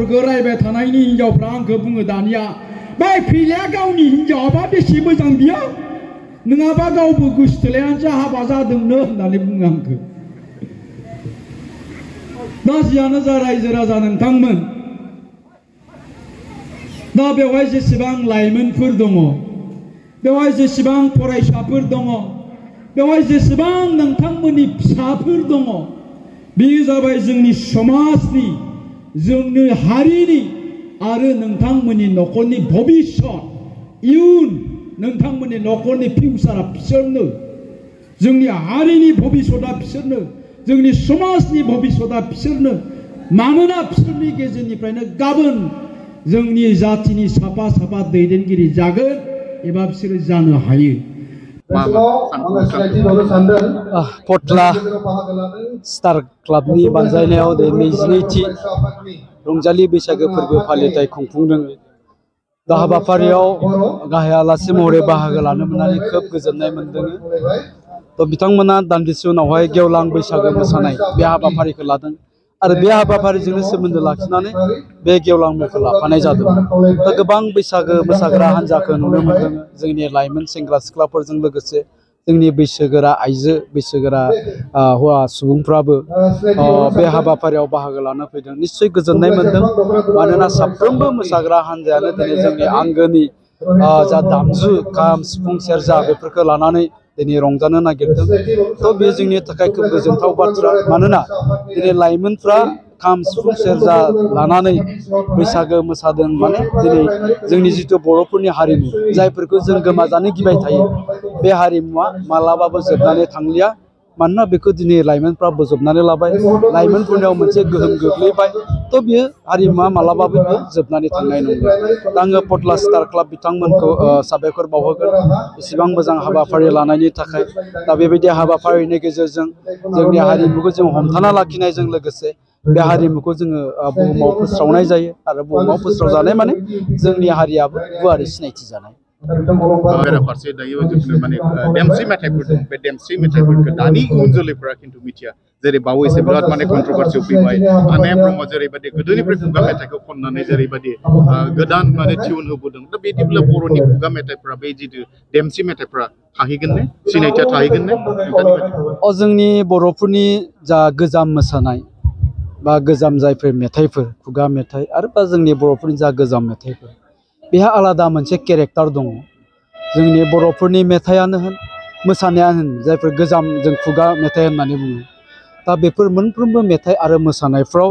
हिनजावफोरखौ रायबाय थानायनि हिनजावफ्रा आंखौ बुङो दानिया बे फिलाया गावनि हिनजावाबा बेसे मोजां बियो नङाबा गावबो गोसथोलायानोसो हाबा जादोंनो होननानै बुङो आंखौ दा जियानो जा रायजो राजा नोंथांमोन दा बेवहाय जेसेबां लाइमोनफोर दङ बेवहाय जेसेबां फरायसाफोर दङ बेवहाय जेसेबां नोंथांमोननि फिसाफोर दङ बेयो जाबाय जोंनि समाजनि जोंनि हारिनि आरो नोंथांमोननि न'खरनि भबिष्यत इयुन नोंथांमोननि न'खरनि फिउचारा बिसोरनो जोंनि हारिनि भबिष्यता बिसोरनो जोंनि समाजनि भबिष्यता बिसोरनो मानोना बिसोरनि गेजेरनिफ्रायनो गाबोन जोंनि जातिनि साफा साफा दैदेनगिरि जागोन एबा बिसोरो जानो हायो पटला स्टार क्लाबनि बानजायनायाव नैजिनैथि रंजालि बैसागो फोरबो फालिथाय खुंफुंदों दा हाबाफारियाव गाहाय आलासि महरै बाहागो लानो मोननानै खोब गोजोननाय मोनदों तो बिथांमोना दान्दिसे उनावहाय गेवलां बैसागो मोसानाय बे हाबाफारिखौ लादों आरो बे हाबाफारिजोंनो सोमोन्दो लाखिनानै बे गेवलां मेलखौ लाफानाय जादों दा गोबां बैसागो मोसाग्रा हान्जाखौ नुनो मोनदों जोंनि लाइमोन सेंग्रा सिख्लाफोरजों लोगोसे जोंनि बैसोगोरा आइजो बैसोगोरा हौवा सुबुंफ्राबो बे हाबाफारियाव बाहागो लानो फैदों निश्चय गोजोननाय मोनदों मानोना साफ्रोमबो मोसाग्रा हान्जायानो दिनै जोंनि आंगोनि जा दामजु खाम सिफुं सेरजा बेफोरखौ लानानै दिनै रंजानो नागिरदों तो बे जोंनि थाखाय खोब गोजोनथाव बाथ्रा मानोना दिनै लाइमोनफ्रा खाम सिफुं सेरजा लानानै बैसागो मोसादों माने दिनै जोंनि जिथु बर'फोरनि हारिमु जायफोरखौ जों गोमाजानो गिबाय थायो बे हारिमुवा मालाबाबो जोबनानै थांलिया मानोना बेखौ दिनै लाइमोनफ्रा बोजबनानै लाबाय लाइमोनफोरनियाव मोनसे गोहोम गोग्लैबाय तो बियो हारिमुवा मालाबाबो जोबनानै थांनाय नंला दा आङो पटला स्टार क्लाब बिथांमोनखौ साबायखर बावहोगोन एसेबां मोजां हाबाफारि लानायनि थाखाय दा बेबायदि हाबाफारिनि गेजेरजों जोंनि हारिमुखौ जों हमथाना लाखिनायजों लोगोसे बे हारिमुखौ जोङो बुहुमाव फोस्रावनाय जायो आरो बुहुमाव फोस्रावजानाय माने जोंनि हारियाबो गुवारै सिनायथि जानाय फारसे दायो जिखुनु माने देमसि मेथाइफोर दं बे देमसि मेथाइफोरखौ दानि इयुन जोलैफोरा खिन्थु मिथिया जेरै बावैसो बिराद माने कन्ट्रभार्सियाव फैबाय आनाया ब्रह्म जेरैबायदि गोदोनिफ्राय खुगा मेथाइखौ खननानै जेरैबायदि गोदान माने टिउन होबोदों दा बिदिब्ला बर'नि खुगा मेथाइफोरा बे जिथु देमसि मेथाइफोरा थाहैगोन ने सिनायथिया थाहैगोन ने जोंनि बर'फोरनि जा गोजाम मोसानाय बा गोजाम जायफोर मेथाइफोर खुगा मेथाइ आरो बा जोंनि बर'फोरनि जा गोजाम मेथाइफोर बेहा आलादा मोनसे केरेक्टार दङ जोंनि बर'फोरनि मेथाइयानो होन मोसानायानो होन जायफोर गोजाम जों खुगा मेथाइ होननानै बुङो दा बेफोर मोनफ्रोमबो मेथाइ आरो मोसानायफ्राव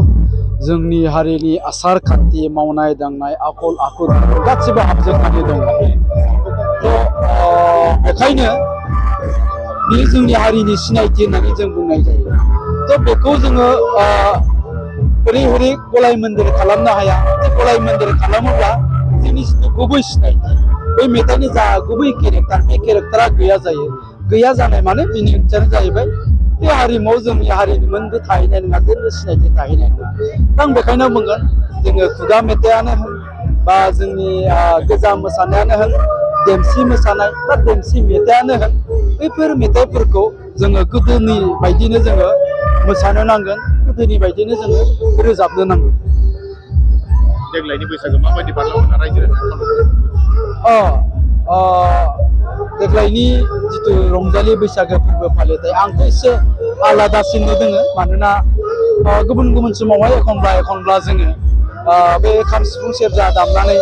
जोंनि हारिनि आसार खान्थि मावनाय दांनाय आखल आखु गासिबो हाबजोबनानै दङ बेखायनो बेयो जोंनि हारिनि सिनायथि होननानै जों बुंनाय जायो थ' बेखौ जोङो ओरै ओरै गलाय मोन्देर खालामनो हाया गलाय मोन्देर खालामोब्ला जोंनि जिथु गुबै सिनायथि बै मेथाइनि जा गुबै केरेक्टार बे केरेक्टारा गैया जायो गैया जानाय माने बिनि ओंथियानो जाहैबाय बे हारिमुआव जोंनि हारिनिमोनबो थाहैनाय नङा जेबो सिनायथि थाहैनाय नङा आं बेखायनो बुंगोन जोङो खुगा मेथाइयानो होन बा जोंनि गोजाम मोसानायानो होन देमसि मोसानाय बा देमसि मेथाइयानो होन बैफोर मेथाइफोरखौ जोङो गोदोनि बायदिनो जोङो मोसानो नांगोन गोदोनि बायदिनो जोङो रोजाबनो नांगोन देग्लायनि बैसागो माबायदि बारलांगोन रायजो देग्लायनि जिथु रंजालि बैसागो फोरबो फालिथाय आंथ' एसे आलादासिन नुदों मानोना गुबुन गुबुन समावहाय एखनब्ला जोङो बे खाम सिफुं सेरजा दामनानै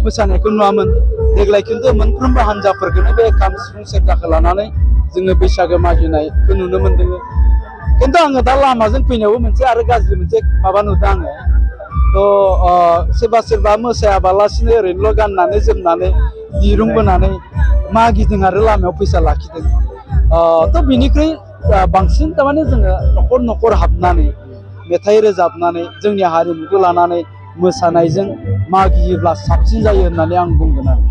मोसानायखौ नुवामोन देग्लाय खिन्थु मोनफ्रोमबो हान्जाफोरखौनो बे खाम सिफुं सेरजाखौ लानानै जोङो बैसागो मागिनायखौ नुनो मोन्दों खिन्थु आङो दा लामाजों फैनायावबो मोनसे आरो गाज्रि मोनसे माबा नुदों आङो थ' सोरबा मोसायाबालासिनो ओरैनोल' गाननानै जोमनानै दिरुं बोनानै मागिदों आरो लामायाव फैसा लाखिदों थ' बिनिख्रुइ बांसिन थारमाने जोङो न'खर न'खर हाबनानै मेथाइ रोजाबनानै जोंनि हारिमुखौ लानानै मोसानायजों मागियोब्ला साबसिन जायो होननानै आं बुंगोन आरो